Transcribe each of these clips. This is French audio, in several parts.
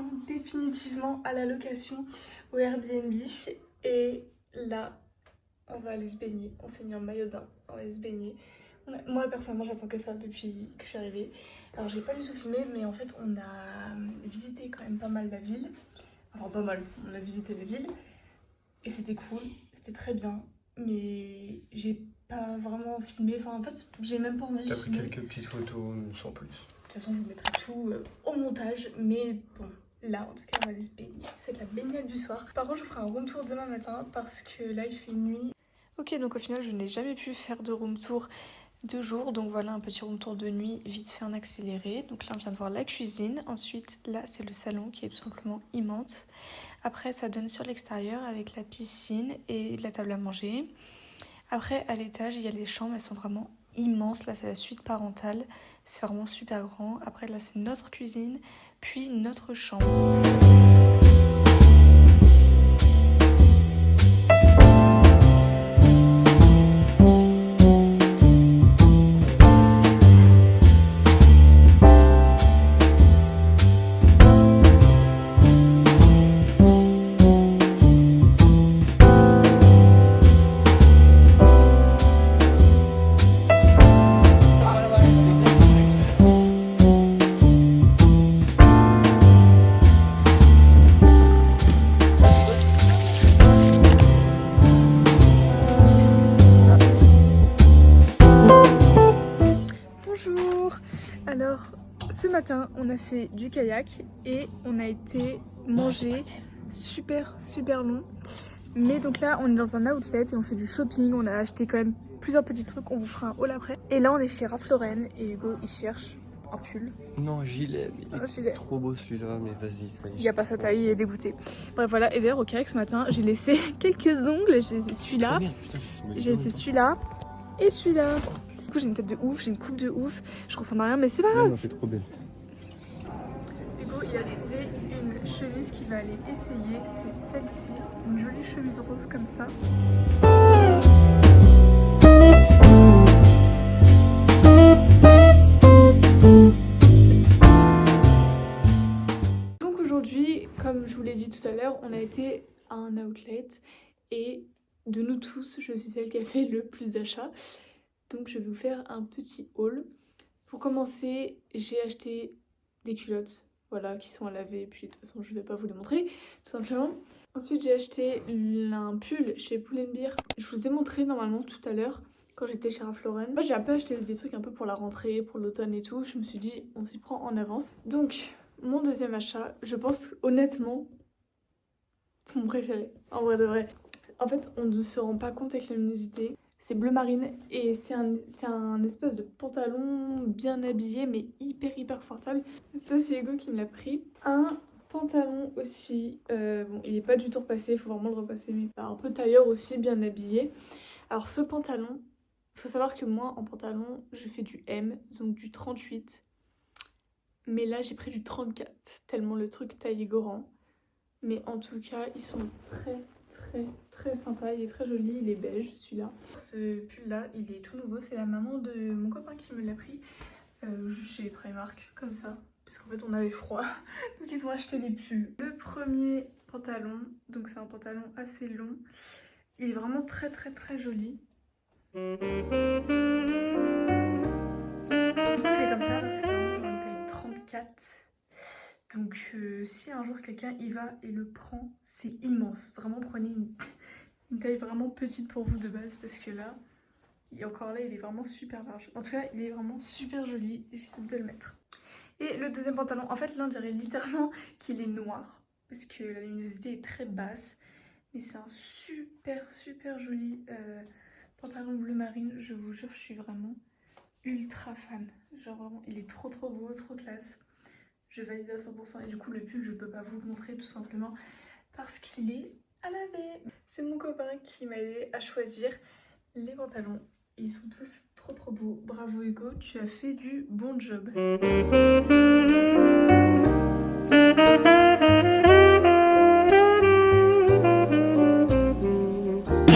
enfin définitivement à la location au Airbnb. Et là, on va aller se baigner. On s'est mis en maillot de bain, on va aller se baigner. Moi personnellement j'attends que ça depuis que je suis arrivée. Alors j'ai pas du tout filmé, mais en fait on a visité quand même pas mal la ville. Enfin pas mal, on a visité la ville. Et c'était cool, c'était très bien. Mais j'ai pas vraiment filmé, enfin en fait j'ai même pas envie de filmer. T'as pris quelques petites photos sans plus. De toute façon, je vous mettrai tout au montage, mais bon, là en tout cas, on va aller se baigner. C'est la baignade du soir. Par contre, je ferai un room tour demain matin parce que là, il fait nuit. Ok, donc au final, je n'ai jamais pu faire de room tour de jour. Donc voilà, un petit room tour de nuit, vite fait en accéléré. Donc là, on vient de voir la cuisine. Ensuite, là, c'est le salon qui est tout simplement immense. Après, ça donne sur l'extérieur avec la piscine et la table à manger. Après, à l'étage, il y a les chambres, elles sont vraiment immenses. Là, c'est la suite parentale. C'est vraiment super grand. Après, là, c'est notre cuisine, puis notre chambre. Alors, ce matin, on a fait du kayak et on a été manger super long. Mais donc là, on est dans un outlet et on fait du shopping. On a acheté quand même plusieurs petits trucs. On vous fera un haul après. Et là, on est chez Ralph Lauren et Hugo, il cherche un pull. Non, un gilet. Gilet. Trop beau celui-là, mais vas-y, ça y est. Il n'y a pas sa taille, il est dégoûté. Bref, voilà. Et d'ailleurs, au kayak ce matin, j'ai laissé quelques ongles. J'ai laissé celui-là. J'ai laissé celui-là et celui-là. Du coup, j'ai une tête de ouf, j'ai une coupe de ouf. Je ressemble à rien, mais c'est pas grave. Non, c'est trop belle. Hugo, il a trouvé une chemise qu'il va aller essayer. C'est celle-ci. Une jolie chemise rose comme ça. Donc aujourd'hui, comme je vous l'ai dit tout à l'heure, on a été à un outlet. Et de nous tous, je suis celle qui a fait le plus d'achats. Donc je vais vous faire un petit haul. Pour commencer, j'ai acheté des culottes, voilà, qui sont à laver. Et puis de toute façon, je vais pas vous les montrer, tout simplement. Ensuite, j'ai acheté un pull chez Pull&Bear. Je vous ai montré normalement tout à l'heure quand j'étais chez Ralph Lauren. En fait, j'ai un peu acheté des trucs un peu pour la rentrée, pour l'automne et tout. Je me suis dit, on s'y prend en avance. Donc, mon deuxième achat, je pense honnêtement, c'est mon préféré, en vrai de vrai. En fait, on ne se rend pas compte avec la luminosité. C'est bleu marine et c'est un espèce de pantalon bien habillé mais hyper confortable. Ça c'est Hugo qui me l'a pris. Un pantalon aussi, bon il est pas du tout repassé, il faut vraiment le repasser, mais un peu tailleur aussi, bien habillé. Alors ce pantalon, il faut savoir que moi en pantalon je fais du M, donc du 38. Mais là j'ai pris du 34, tellement le truc taille Goran. Mais en tout cas ils sont très sympa, il est très joli, il est beige celui-là. Ce pull là il est tout nouveau, c'est la maman de mon copain qui me l'a pris juste chez Primark comme ça, parce qu'en fait on avait froid donc ils ont acheté des pulls. Le premier pantalon, donc c'est un pantalon assez long, il est vraiment très joli. Il est comme ça, donc c'est vraiment dans une taille 34. Donc si un jour quelqu'un y va et le prend, c'est immense. Vraiment prenez une taille vraiment petite pour vous de base, parce que là, et encore là, il est vraiment super large. En tout cas, il est vraiment super joli, j'ai hâte de le mettre. Et le deuxième pantalon, en fait là on dirait littéralement qu'il est noir, parce que la luminosité est très basse. Mais c'est un super joli pantalon bleu marine, je vous jure, je suis vraiment ultra fan. Genre vraiment, il est trop beau, trop classe. Je valide à 100% et du coup le pull je peux pas vous le montrer tout simplement parce qu'il est à laver. C'est mon copain qui m'a aidé à choisir les pantalons. Ils sont tous trop beaux. Bravo Hugo, tu as fait du bon job. Du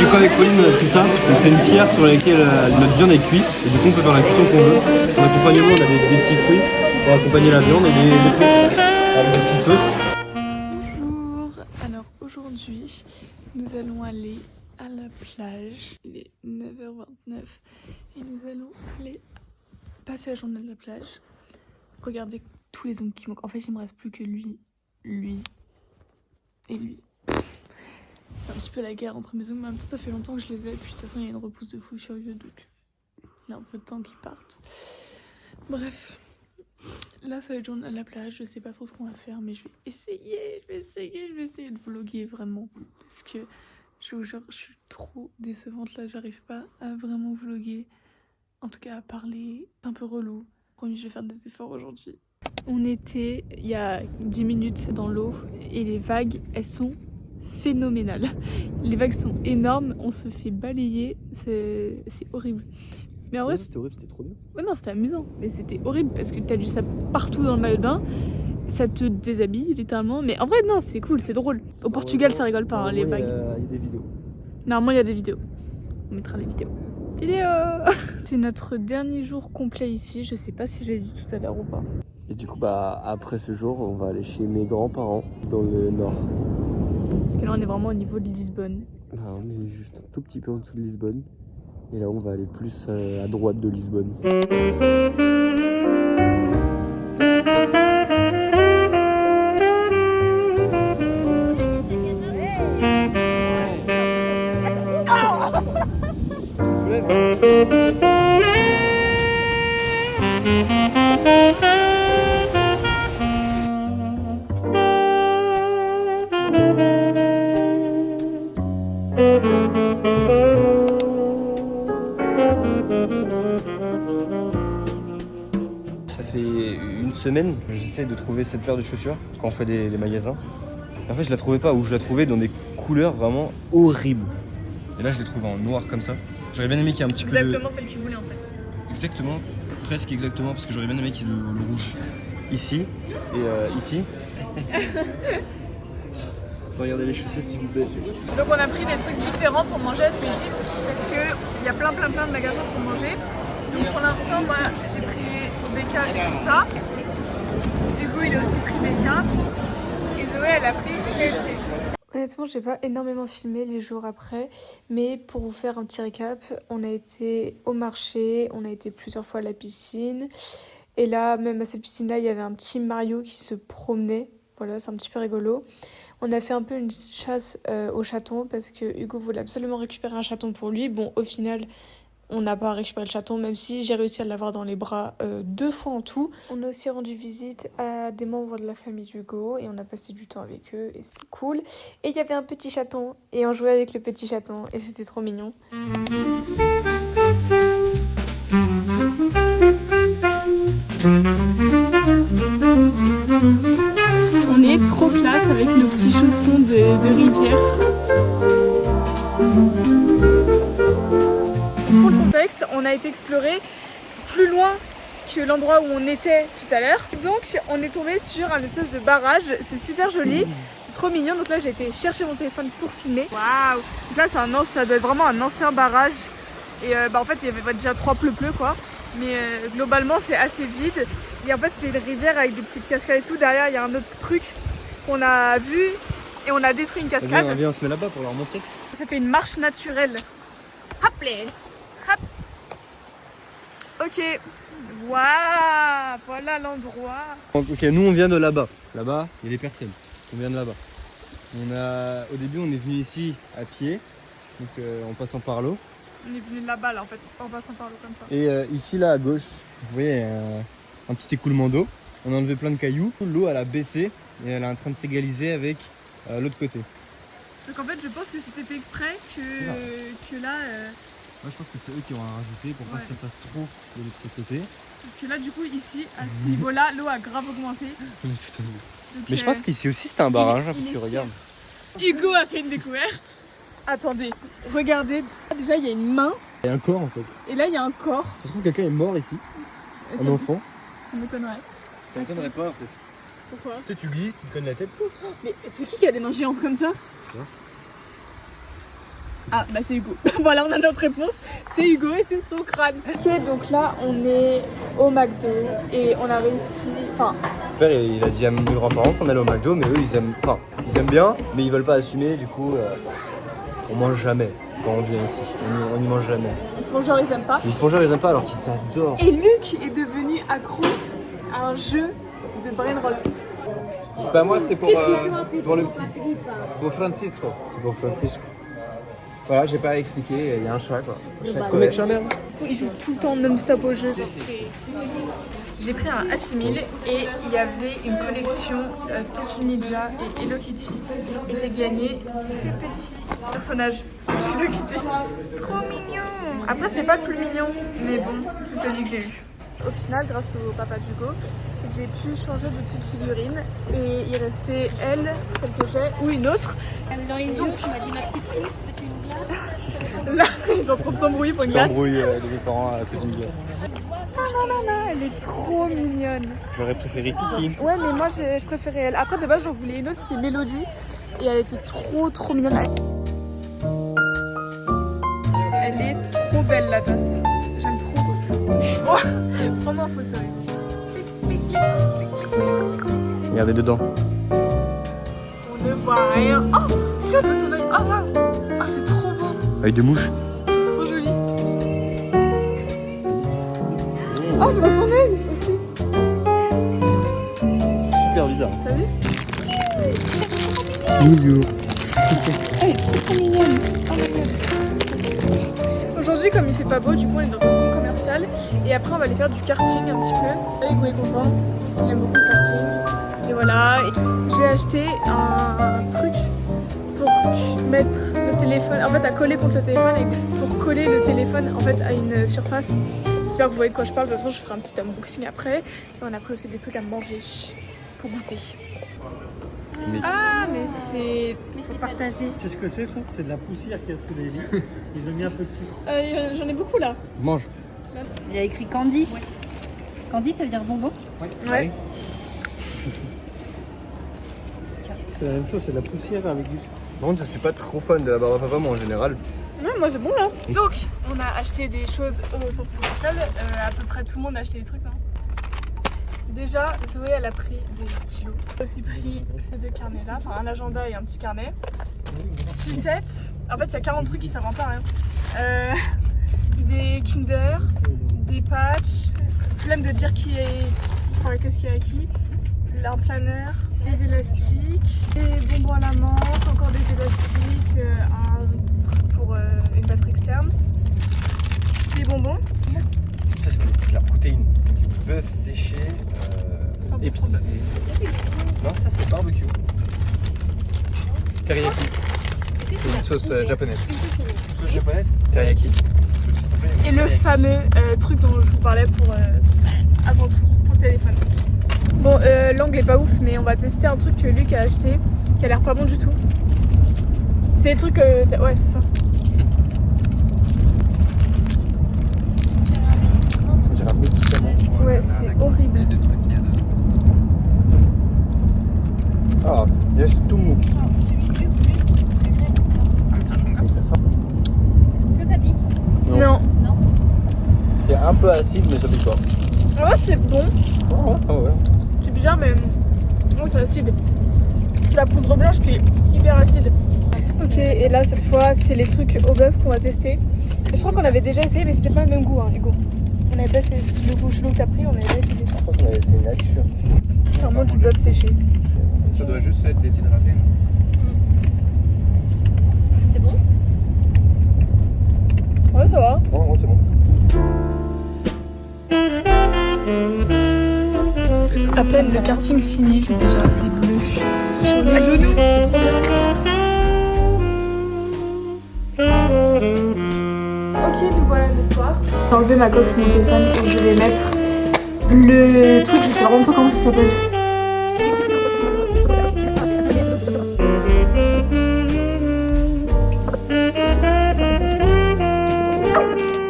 coup avec Pauline on a pris ça, c'est une pierre sur laquelle notre viande est cuite et du coup on peut faire la cuisson qu'on veut. En accompagnement on a des petits fruits pour accompagner la viande et des fruits avec des petites sauces. plage. Il est 9h29 et nous allons aller passer la journée à la plage. Regardez tous les ongles qui manquent. En fait, il me reste plus que lui et lui. C'est un petit peu la guerre entre mes ongles, même ça fait longtemps que je les ai. Puis de toute façon, il y a une repousse de fou furieux, donc il y a un peu de temps qu'ils partent. Bref, là ça va être journée à la plage. Je sais pas trop ce qu'on va faire, mais je vais essayer de vlogger vraiment. Parce que je vous jure, je suis trop décevante là, j'arrive pas à vraiment vlogger. En tout cas, à parler, c'est un peu relou. Promis, je vais faire des efforts aujourd'hui. On était il y a 10 minutes dans l'eau et les vagues, elles sont phénoménales. Les vagues sont énormes, on se fait balayer, c'est horrible. Mais en vrai, c'était horrible, c'était trop bien. Ouais, non, c'était amusant, mais c'était horrible parce que t'as du sable partout dans le maillot de bain, ça te déshabille littéralement. Mais en vrai, non, c'est cool, c'est drôle. Au Portugal, ça rigole pas, hein, les vagues. Il y a des vidéos. Normalement, il y a des vidéos. On mettra les vidéos. C'est notre dernier jour complet ici. Je sais pas si j'ai dit tout à l'heure ou pas. Et du coup, après ce jour, on va aller chez mes grands-parents dans le nord. Parce que là, on est vraiment au niveau de Lisbonne. On est juste un tout petit peu en dessous de Lisbonne. Et là, on va aller plus à droite de Lisbonne. Ça fait une semaine que j'essaie de trouver cette paire de chaussures quand on fait des magasins. En fait, je la trouvais pas, ou je la trouvais dans des couleurs vraiment horribles. Et là, je l'ai trouvée en noir comme ça. J'aurais bien aimé qu'il y ait un petit peu de... Exactement celle qu'il voulait en fait. Exactement, presque exactement, parce que j'aurais bien aimé qu'il y ait le rouge ici et ici. Sans regarder les chaussettes, s'il vous plaît. Donc on a pris des trucs différents pour manger à ce midi parce qu'il y a plein de magasins pour manger. Donc pour l'instant, moi j'ai pris BK et tout ça. Hugo il a aussi pris BK et Zoé elle a pris KFC. Honnêtement, j'ai pas énormément filmé les jours après, mais pour vous faire un petit récap, on a été au marché, on a été plusieurs fois à la piscine, et là, même à cette piscine-là, il y avait un petit Mario qui se promenait, voilà, c'est un petit peu rigolo. On a fait un peu une chasse au chaton, parce que Hugo voulait absolument récupérer un chaton pour lui. Bon, au final, on n'a pas récupéré le chaton, même si j'ai réussi à l'avoir dans les bras 2 fois en tout. On a aussi rendu visite à des membres de la famille d'Hugo et on a passé du temps avec eux et c'était cool. Et il y avait un petit chaton et on jouait avec le petit chaton et c'était trop mignon. On est trop classe avec nos petits chaussons de rivière. Pour le contexte, on a été explorer plus loin que l'endroit où on était tout à l'heure. Donc on est tombé sur un espèce de barrage, c'est super joli, c'est trop mignon. Donc là j'ai été chercher mon téléphone pour filmer. Waouh! Donc là ça doit être vraiment un ancien barrage. Et en fait il y avait déjà 3 pleu-pleu quoi. Mais globalement c'est assez vide. Et en fait c'est une rivière avec des petites cascades et tout. Derrière il y a un autre truc qu'on a vu et on a détruit une cascade. Viens, on se met là-bas pour leur montrer. Ça fait une marche naturelle. Hop là! Hop. Ok, waouh, voilà l'endroit. Ok, nous on vient de là-bas. Là-bas, il y a des personnes. On vient de là-bas. Au début, on est venu ici à pied, donc en passant par l'eau. On est venu de là-bas là en fait, en passant par l'eau comme ça. Et ici là à gauche, vous voyez un petit écoulement d'eau. On a enlevé plein de cailloux. L'eau elle a baissé et elle est en train de s'égaliser avec l'autre côté. Donc en fait, je pense que c'était fait exprès que là. Moi je pense que c'est eux qui ont rajouté pour pas que ça fasse trop de l'autre côté. Parce que là du coup ici, à ce niveau-là, l'eau a grave augmenté. Donc, mais je pense qu'ici aussi c'était un barrage, parce que regarde. Hugo a fait une découverte. Attendez, regardez, déjà il y a une main. Il y a un corps en fait. Et là il y a un corps. Ça se trouve quelqu'un est mort ici, un enfant. Ça m'étonnerait. Ça m'étonnerait pas en fait. Pourquoi? Tu sais, tu glisses, tu te cognes la tête. Mais c'est qui a des mains géantes comme ça? Ah bah c'est Hugo. Voilà, on a notre réponse. C'est Hugo et c'est son crâne. Ok, donc là on est au McDo et on a réussi. Enfin. Mon père il a dit à mes grands-parents qu'on allait au McDo, mais eux ils aiment bien, mais ils veulent pas assumer, du coup on mange jamais. quand on vient ici. On n'y mange jamais. Ils font genre ils aiment pas. Les plongeurs ils aiment pas alors qu'ils adorent. Et Luc est devenu accro à un jeu de brain rot. C'est pas moi, c'est pour le petit. C'est pour Francisco. C'est pour Francisco. Voilà, j'ai pas à expliquer, il y a un chat quoi. Combien de chat merde? Il joue tout le temps non-stop au jeu. J'ai pris un Happy Meal et il y avait une collection Tortue Ninja et Hello Kitty. Et j'ai gagné ce petit personnage, Hello Kitty. Trop mignon! Après, c'est pas le plus mignon, mais bon, c'est celui que j'ai eu. Au final, grâce au papa d'Hugo, j'ai pu changer de petite figurine et il restait elle, celle que j'ai, ou une autre. Dans les yeux, tu m'as dit ma petite pouce, veux-tu une glace? Là, ils sont en train de s'embrouiller pour une glace. T'embrouilles les parents à la cause d'une glace. Elle est trop mignonne. J'aurais préféré Titi. Ouais, mais moi je préférais elle. Après, de base, j'en voulais une autre, c'était Mélodie. Et elle était trop mignonne. Elle est trop belle, la tasse. J'aime trop. Oh, prends-moi en photo. Regardez dedans. On ne voit rien. Oh, si on peut ton œil. Oh, waouh. Oh, c'est trop beau. Avec de mouche. Trop joli. Oh, je vois ton œil aussi. Super bizarre. T'as vu? Mignon. Elle est trop mignonne. Oh my god. Aujourd'hui, comme il fait pas beau, du coup, on est dans un centre commercial. Et après, on va aller faire du karting un petit peu. Hugo est content parce qu'il aime beaucoup le karting. Et voilà. J'ai acheté un truc pour mettre le téléphone, en fait, à coller contre le téléphone et pour coller le téléphone en fait à une surface. J'espère que vous voyez de quoi je parle. De toute façon, je ferai un petit unboxing après. Et on a pris aussi des trucs à manger pour goûter. Ah, mais c'est partagé. Tu sais ce que c'est ça? C'est de la poussière qu'il y a sous les lits. Ils ont mis un peu de sucre. J'en ai beaucoup là. Mange. Il y a écrit Candy. Candy, ça veut dire bonbon. Ouais. C'est la même chose, c'est de la poussière avec du sucre. Par contre, je suis pas trop fan de la barbe à papa moi en général. Ouais, moi c'est bon là. Donc, on a acheté des choses au centre commercial. À peu près tout le monde a acheté des trucs. Hein. Déjà, Zoé, elle a pris des stylos. Elle a aussi pris ces deux carnets là, enfin un agenda et un petit carnet. Sucettes. En fait, il y a 40 trucs qui servent pas à rien. Des Kinder, des patchs. Flemme de dire qui est. Enfin, qu'est-ce qu'il y a qui. Un planeur, des élastiques, des bonbons à la menthe, encore des élastiques, un truc pour une batterie externe, des bonbons. Ça, c'est de la protéine. C'est du bœuf séché. 100% épices. bœuf. Non, ça, c'est barbecue. Teriyaki. C'est une sauce japonaise. Sauce japonaise. Teriyaki. Et le fameux truc dont je vous parlais pour avant tout, pour le téléphone. Bon, l'angle est pas ouf, mais on va tester un truc que Luc a acheté qui a l'air pas bon du tout. C'est des trucs. Ouais, c'est ça. J'ai un médicament. Ouais, c'est horrible. Ah, il y a tout mou. Est-ce que ça pique? Non. C'est un peu acide, mais ça pique pas. Ouais, c'est bon. Ouais. C'est bizarre, mais non, c'est acide. C'est la poudre blanche qui est hyper acide. Ok, et là, cette fois, c'est les trucs au bœuf qu'on va tester. Et je crois qu'on avait déjà essayé, mais c'était pas le même goût, hein, Hugo. On avait pas essayé le goût chelou que t'as pris, on avait déjà essayé ça. Je crois qu'on avait essayé nature. C'est vraiment du bœuf séché. Ça doit juste être déshydraté. C'est bon? Ouais, ça va. Ouais, c'est bon. À peine le karting fini, j'ai déjà des bleus sur les genoux. C'est trop bien. Ok, nous voilà le soir. J'ai enlevé ma coque sur mon téléphone et je vais mettre le truc, je sais vraiment pas comment ça s'appelle.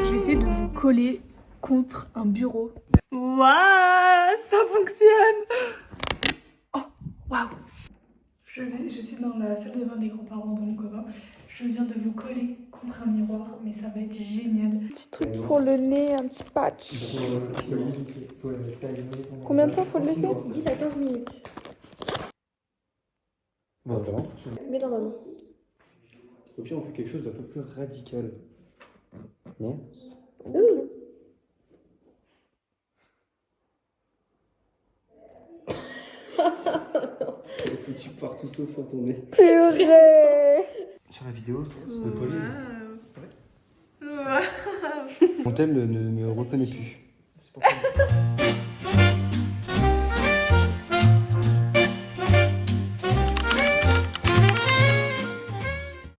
Je vais essayer de vous coller contre un bureau. Waouh, ça fonctionne! Oh, waouh! Je suis dans la salle de bain des grands-parents de mon copain. Je viens de vous coller contre un miroir, mais ça va être génial. Petit truc pour le nez, un petit patch. Combien de temps faut le laisser? 10 à 15 minutes. Bon, attends. Mets dans ma main. Au pire, on fait quelque chose d'un peu plus radical. Non? Il faut que tu pars tout seul sur ton nez. Purée. Sur la vidéo, de Pauline. Mon thème ne me reconnaît plus. C'est pourquoi.